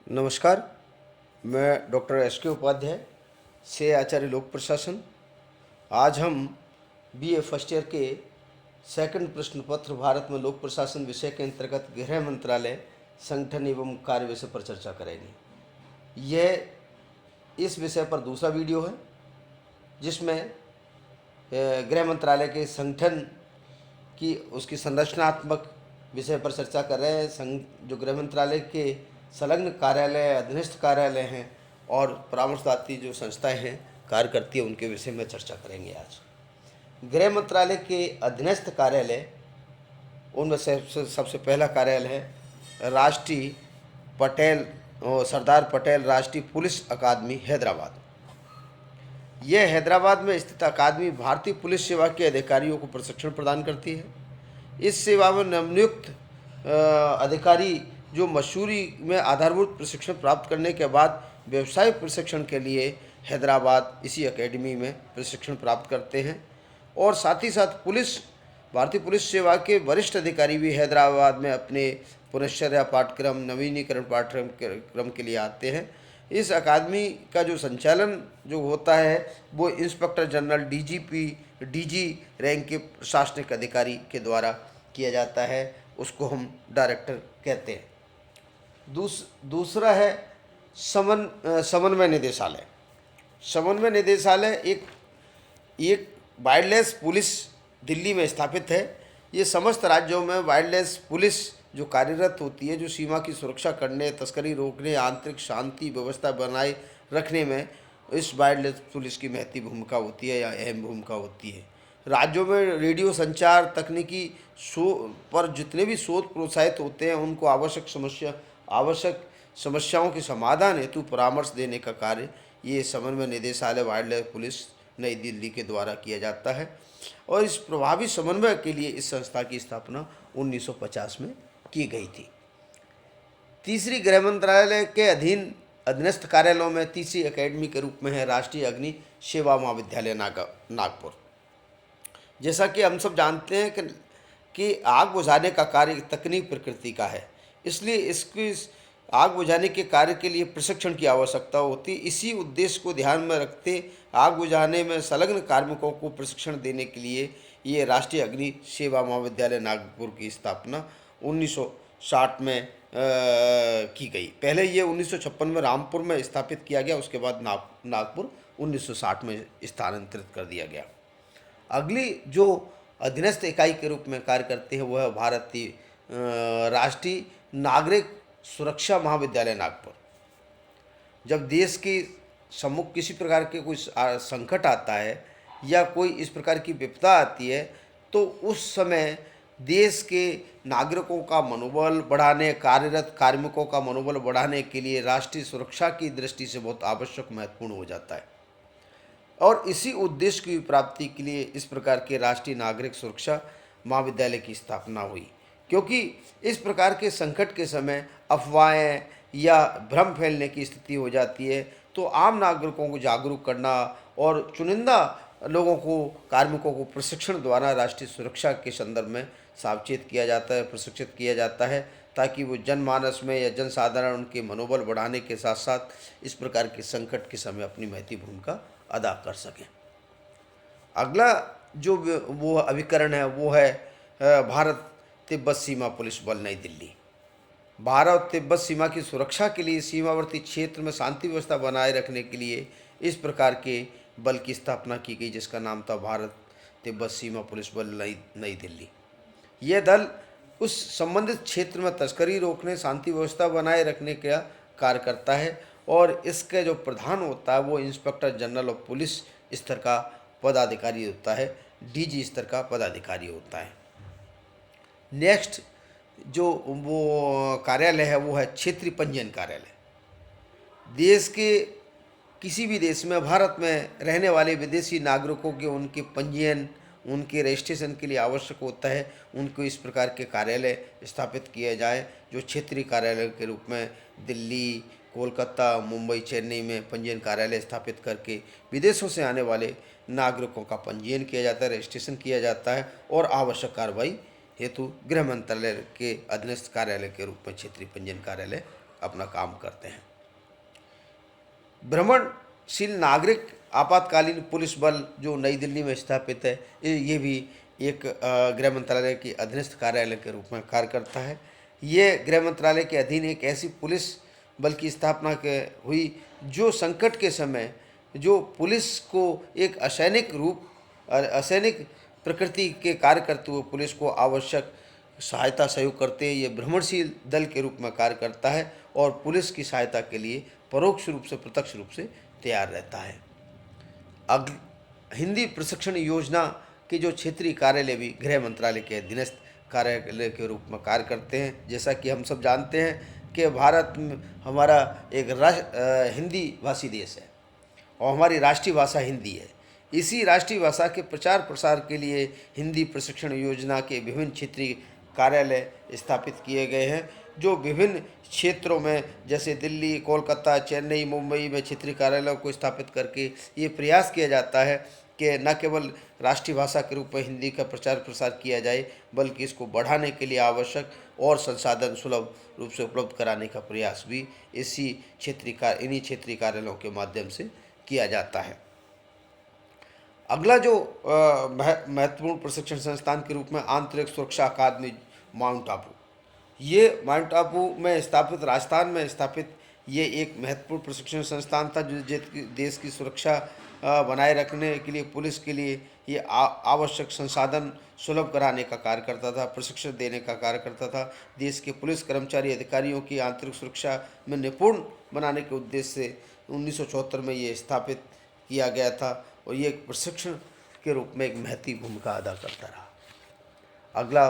नमस्कार। मैं doctor S के उपाध्याय से आचार्य लोक प्रशासन। आज हम बीए फर्स्ट ईयर के सेकंड प्रश्न पत्र भारत में लोक प्रशासन विषय के अंतर्गत गृह मंत्रालय संगठन एवं कार्य विषय पर चर्चा करेंगे। यह इस विषय पर दूसरा वीडियो है जिसमें गृह मंत्रालय के संगठन की उसकी संरचनात्मक विषय पर चर्चा कर रहे हैं। जो गृह मंत्रालय के संलग्न कार्यालय, अधीनस्थ कार्यालय हैं और परामर्शदात्री जो संस्थाएं हैं कार्य करती है, उनके विषय में चर्चा करेंगे। आज गृह मंत्रालय के अधीनस्थ कार्यालय, उनमें से सबसे पहला कार्यालय है राष्ट्रीय सरदार पटेल राष्ट्रीय पुलिस अकादमी, हैदराबाद। यह हैदराबाद में स्थित अकादमी भारतीय पुलिस सेवा के अधिकारियों को प्रशिक्षण प्रदान करती है। इस सेवा में नवनियुक्त अधिकारी जो मसूरी में आधारभूत प्रशिक्षण प्राप्त करने के बाद व्यावसायिक प्रशिक्षण के लिए हैदराबाद इसी अकेडमी में प्रशिक्षण प्राप्त करते हैं। और साथ ही साथ भारतीय पुलिस सेवा के वरिष्ठ अधिकारी भी हैदराबाद में अपने पुनश्चर्या पाठ्यक्रम, नवीनीकरण पाठ्यक्रम के लिए आते हैं। इस अकादमी का जो संचालन जो होता है वो इंस्पेक्टर जनरल, डीजी रैंक के प्रशासनिक अधिकारी के द्वारा किया जाता है। उसको हम डायरेक्टर कहते हैं। दूसरा है समन्वय निदेशालय। समन्वय निदेशालय एक वायरलेस पुलिस दिल्ली में स्थापित है। ये समस्त राज्यों में वायरलेस पुलिस जो कार्यरत होती है, जो सीमा की सुरक्षा करने, तस्करी रोकने, आंतरिक शांति व्यवस्था बनाए रखने में इस वायरलेस पुलिस की महती भूमिका होती है या अहम भूमिका होती है। राज्यों में रेडियो संचार तकनीकी पर जितने भी शोध प्रोत्साहित होते हैं, उनको आवश्यक समस्याओं के समाधान हेतु परामर्श देने का कार्य ये समन्वय निदेशालय वायरलेस पुलिस नई दिल्ली के द्वारा किया जाता है। और इस प्रभावी समन्वय के लिए इस संस्था की स्थापना 1950 में की गई थी। तीसरी गृह मंत्रालय के अधीनस्थ कार्यालयों में तीसरी अकेडमी के रूप में है राष्ट्रीय अग्नि सेवा महाविद्यालय नागपुर। जैसा कि हम सब जानते हैं कि आग बुझाने का कार्य तकनीक प्रकृति का है, इसलिए इसकी आग बुझाने के कार्य के लिए प्रशिक्षण की आवश्यकता होती है। इसी उद्देश्य को ध्यान में रखते आग बुझाने में संलग्न कार्मिकों को प्रशिक्षण देने के लिए ये राष्ट्रीय अग्नि सेवा महाविद्यालय नागपुर की स्थापना 1960 में की गई। पहले ये 1956 में रामपुर में स्थापित किया गया, उसके बाद नागपुर 1960 में स्थानांतरित कर दिया गया। अगली जो अधीनस्थ इकाई के रूप में कार्य करते हैं वो है भारतीय राष्ट्रीय नागरिक सुरक्षा महाविद्यालय नागपुर। जब देश के सम्मुख किसी प्रकार के कोई संकट आता है या कोई इस प्रकार की विपदा आती है, तो उस समय देश के नागरिकों का मनोबल बढ़ाने, कार्यरत कार्मिकों का मनोबल बढ़ाने के लिए राष्ट्रीय सुरक्षा की दृष्टि से बहुत आवश्यक, महत्वपूर्ण हो जाता है। और इसी उद्देश्य की प्राप्ति के लिए इस प्रकार के राष्ट्रीय नागरिक सुरक्षा महाविद्यालय की स्थापना हुई, क्योंकि इस प्रकार के संकट के समय अफवाहें या भ्रम फैलने की स्थिति हो जाती है, तो आम नागरिकों को जागरूक करना और चुनिंदा लोगों को, कार्मिकों को प्रशिक्षण द्वारा राष्ट्रीय सुरक्षा के संदर्भ में सावचेत किया जाता है, प्रशिक्षित किया जाता है, ताकि वो जनमानस में या जनसाधारण उनके मनोबल बढ़ाने के साथ साथ इस प्रकार के संकट के समय अपनी महती भूमिका अदा कर सकें। अगला जो वो अभिकरण है वो है भारत तिब्बत सीमा पुलिस बल नई दिल्ली। भारत और तिब्बत सीमा की सुरक्षा के लिए सीमावर्ती क्षेत्र में शांति व्यवस्था बनाए रखने के लिए इस प्रकार के बल की स्थापना की गई, जिसका नाम था भारत तिब्बत सीमा पुलिस बल नई दिल्ली। यह दल उस संबंधित क्षेत्र में तस्करी रोकने, शांति व्यवस्था बनाए रखने का कार्य करता है और इसके जो प्रधान होता है वो इंस्पेक्टर जनरल ऑफ पुलिस स्तर का पदाधिकारी होता है, डीजी स्तर का पदाधिकारी होता है। नेक्स्ट जो वो कार्यालय है वो है क्षेत्रीय पंजीयन कार्यालय। देश के किसी भी देश में, भारत में रहने वाले विदेशी नागरिकों के उनके पंजीयन, उनके रजिस्ट्रेशन के लिए आवश्यक होता है, उनको इस प्रकार के कार्यालय स्थापित किए जाए, जो क्षेत्रीय कार्यालय के रूप में दिल्ली, कोलकाता, मुंबई, चेन्नई में पंजीयन कार्यालय स्थापित करके विदेशों से आने वाले नागरिकों का पंजीयन किया जाता है, रजिस्ट्रेशन किया जाता है और आवश्यक कार्रवाई हेतु गृह मंत्रालय के अधीनस्थ कार्यालय के रूप में क्षेत्रीय पंजीयन कार्यालय अपना काम करते हैं। भ्रमणशील नागरिक आपातकालीन पुलिस बल जो नई दिल्ली में स्थापित है, ये भी एक गृह मंत्रालय के अधीनस्थ कार्यालय के रूप में कार्य करता है। ये गृह मंत्रालय के अधीन एक ऐसी पुलिस बल की स्थापना हुई जो संकट के समय जो पुलिस को एक असैनिक प्रकृति के कार्य करते हुए पुलिस को आवश्यक सहायता सहयोग करते हैं। ये भ्रमणशील दल के रूप में कार्य करता है और पुलिस की सहायता के लिए परोक्ष रूप से प्रत्यक्ष रूप से तैयार रहता है। हिंदी प्रशिक्षण योजना के जो क्षेत्रीय कार्यालय भी गृह मंत्रालय के अधीनस्थ कार्यालय के रूप में कार्य करते हैं। जैसा कि हम सब जानते हैं कि भारत में हमारा एक हिंदी भाषी देश है और हमारी राष्ट्रीय भाषा हिंदी है। इसी राष्ट्रीय भाषा के प्रचार प्रसार के लिए हिंदी प्रशिक्षण योजना के विभिन्न क्षेत्रीय कार्यालय स्थापित किए गए हैं, जो विभिन्न क्षेत्रों में जैसे दिल्ली, कोलकाता, चेन्नई, मुंबई में क्षेत्रीय कार्यालयों को स्थापित करके ये प्रयास किया जाता है कि न केवल राष्ट्रीय भाषा के रूप में हिंदी का प्रचार प्रसार किया जाए, बल्कि इसको बढ़ाने के लिए आवश्यक और संसाधन सुलभ रूप से उपलब्ध कराने का प्रयास भी इन्हीं क्षेत्रीय कार्यालयों के माध्यम से किया जाता है। अगला जो महत्वपूर्ण प्रशिक्षण संस्थान के रूप में आंतरिक सुरक्षा अकादमी माउंट आबू, ये माउंट आबू में स्थापित, राजस्थान में स्थापित ये एक महत्वपूर्ण प्रशिक्षण संस्थान था जो देश की सुरक्षा बनाए रखने के लिए पुलिस के लिए ये आवश्यक संसाधन सुलभ कराने का कार्य करता था, प्रशिक्षण देने का कार्य करता था। देश के पुलिस कर्मचारी अधिकारियों की आंतरिक सुरक्षा में निपुण बनाने के उद्देश्य से 1974 में ये स्थापित किया गया था और ये एक प्रशिक्षण के रूप में एक महत्वपूर्ण भूमिका अदा करता रहा। अगला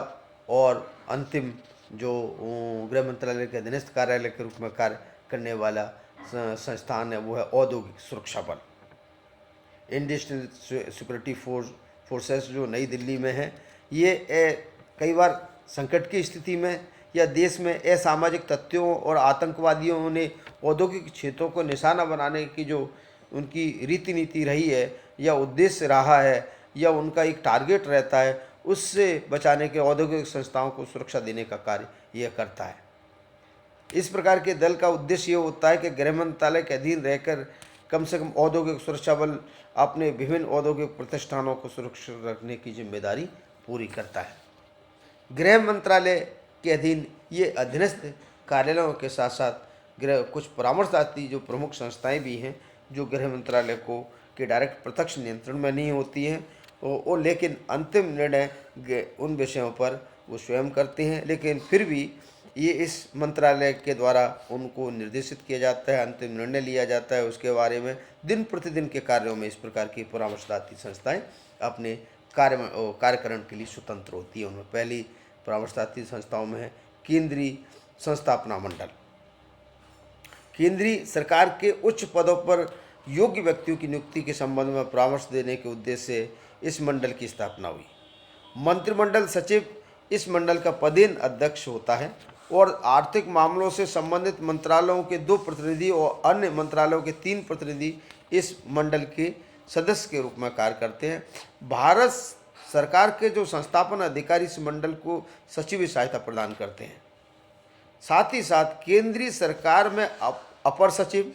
और अंतिम जो गृह मंत्रालय के अधीनस्थ कार्यालय के रूप में कार्य करने वाला संस्थान है वो है औद्योगिक सुरक्षा बल, इंडस्ट्रियल सिक्योरिटी फोर्सेस, जो नई दिल्ली में है। ये कई बार संकट की स्थिति में या देश में असामाजिक तत्वों और आतंकवादियों ने औद्योगिक क्षेत्रों को निशाना बनाने की जो उनकी रीति नीति रही है या उद्देश्य रहा है या उनका एक टारगेट रहता है, उससे बचाने के औद्योगिक संस्थाओं को सुरक्षा देने का कार्य यह करता है। इस प्रकार के दल का उद्देश्य ये होता है कि गृह मंत्रालय के अधीन रहकर कम से कम औद्योगिक सुरक्षा बल अपने विभिन्न औद्योगिक प्रतिष्ठानों को सुरक्षित रखने की जिम्मेदारी पूरी करता है। गृह मंत्रालय के अधीन ये अधीनस्थ कार्यालयों के साथ साथ कुछ परामर्शदात्री जो प्रमुख संस्थाएं भी हैं जो गृह मंत्रालय के डायरेक्ट प्रत्यक्ष नियंत्रण में नहीं होती हैं और लेकिन अंतिम निर्णय उन विषयों पर वो स्वयं करते हैं, लेकिन फिर भी ये इस मंत्रालय के द्वारा उनको निर्देशित किया जाता है, अंतिम निर्णय लिया जाता है उसके बारे में। दिन प्रतिदिन के कार्यों में इस प्रकार की परामर्शदात्री संस्थाएं अपने कार्यकरण के लिए स्वतंत्र होती है। उनमें पहली परामर्शदात्री संस्थाओं में है केंद्रीय संस्थापना मंडल। केंद्रीय सरकार के उच्च पदों पर योग्य व्यक्तियों की नियुक्ति के संबंध में परामर्श देने के उद्देश्य से इस मंडल की स्थापना हुई। मंत्रिमंडल सचिव इस मंडल का पदेन अध्यक्ष होता है और आर्थिक मामलों से संबंधित मंत्रालयों के 2 प्रतिनिधि और अन्य मंत्रालयों के 3 प्रतिनिधि इस मंडल के सदस्य के रूप में कार्य करते हैं। भारत सरकार के जो संस्थापन अधिकारी इस मंडल को सचिव सहायता प्रदान करते हैं। साथ ही साथ केंद्रीय सरकार में अपर सचिव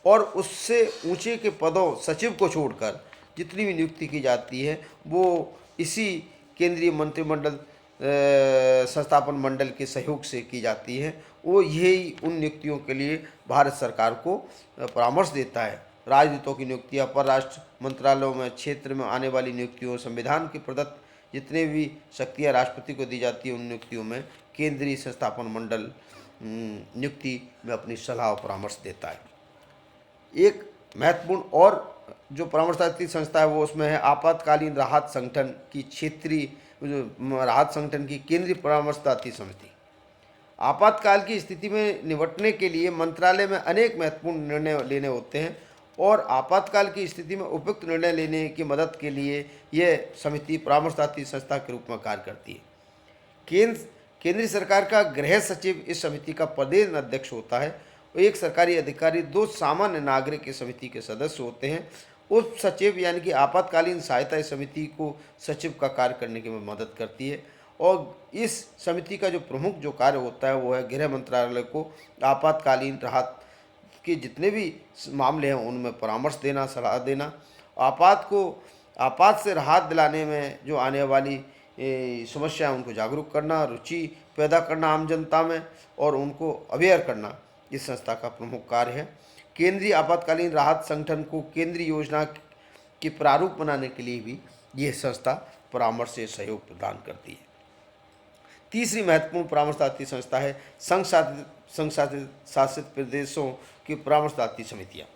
और उससे ऊंचे के पदों सचिव को छोड़कर जितनी भी नियुक्ति की जाती है वो इसी केंद्रीय मंत्रिमंडल संस्थापन मंडल के सहयोग से की जाती है। वो यही उन नियुक्तियों के लिए भारत सरकार को परामर्श देता है। राजदूतों की नियुक्तियाँ, परराष्ट्र मंत्रालयों में क्षेत्र में आने वाली नियुक्तियों, संविधान के प्रदत्त जितने भी शक्तियाँ राष्ट्रपति को दी जाती है उन नियुक्तियों में केंद्रीय संस्थापन मंडल नियुक्ति में अपनी सलाह और परामर्श देता है। एक महत्वपूर्ण और जो परामर्शदात्री संस्था है वो उसमें है आपातकालीन राहत संगठन की क्षेत्रीय राहत संगठन की केंद्रीय परामर्शदात्री समिति। आपातकाल की स्थिति में निपटने के लिए मंत्रालय में अनेक महत्वपूर्ण निर्णय लेने होते हैं और आपातकाल की स्थिति में उपयुक्त निर्णय लेने की मदद के लिए यह समिति परामर्शदात्री संस्था के रूप में कार्य करती है। केंद्रीय सरकार का गृह सचिव इस समिति का पदेन अध्यक्ष होता है। एक सरकारी अधिकारी, 2 सामान्य नागरिक इस समिति के सदस्य होते हैं। उप सचिव यानी कि आपातकालीन सहायता इस समिति को सचिव का कार्य करने की मदद करती है और इस समिति का जो प्रमुख जो कार्य होता है वो है गृह मंत्रालय को आपातकालीन राहत के जितने भी मामले हैं उनमें परामर्श देना, सलाह देना, आपात से राहत दिलाने में जो आने वाली समस्या है उनको जागरूक करना, रुचि पैदा करना आम जनता में और उनको अवेयर करना इस संस्था का प्रमुख कार्य है। केंद्रीय आपातकालीन राहत संगठन को केंद्रीय योजना के प्रारूप बनाने के लिए भी यह संस्था परामर्श से सहयोग प्रदान करती है। तीसरी महत्वपूर्ण परामर्शदात्री संस्था है संघ शासित प्रदेशों की परामर्शदात्री समितियाँ।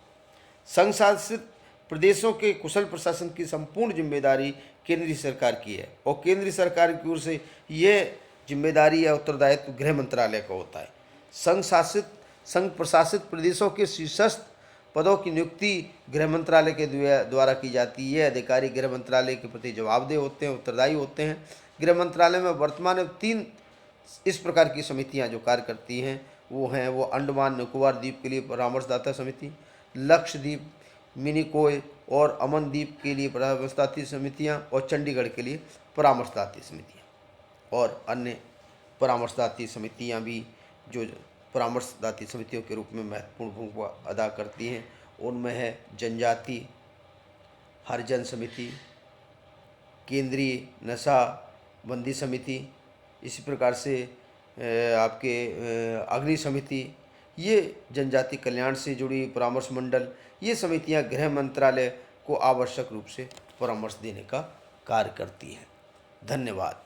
संघ शासित प्रदेशों के कुशल प्रशासन की संपूर्ण जिम्मेदारी केंद्रीय सरकार की है और केंद्रीय सरकार की ओर से यह जिम्मेदारी या उत्तरदायित्व गृह मंत्रालय का होता है। संघ प्रशासित प्रदेशों के शीर्षस्थ पदों की नियुक्ति गृह मंत्रालय के द्वारा की जाती है। अधिकारी गृह मंत्रालय के प्रति जवाबदेह होते हैं, उत्तरदायी होते हैं। गृह मंत्रालय में वर्तमान में 3 इस प्रकार की समितियां जो कार्य करती हैं वो अंडमान निकोबार द्वीप के लिए परामर्शदाता समिति, लक्षद्वीप, मिनिकॉय और अमन द्वीप के लिए परामर्शदात्री समितियां और चंडीगढ़ के लिए परामर्शदात्री समितियां और अन्य परामर्शदात्री समितियां भी जो परामर्शदात्री समितियों के रूप में महत्वपूर्ण भूमिका अदा करती हैं उनमें है जनजाति हरिजन समिति, केंद्रीय नशाबंदी समिति, इसी प्रकार से आपके अग्नि समिति, ये जनजाति कल्याण से जुड़ी परामर्श मंडल, ये समितियां गृह मंत्रालय को आवश्यक रूप से परामर्श देने का कार्य करती हैं। धन्यवाद।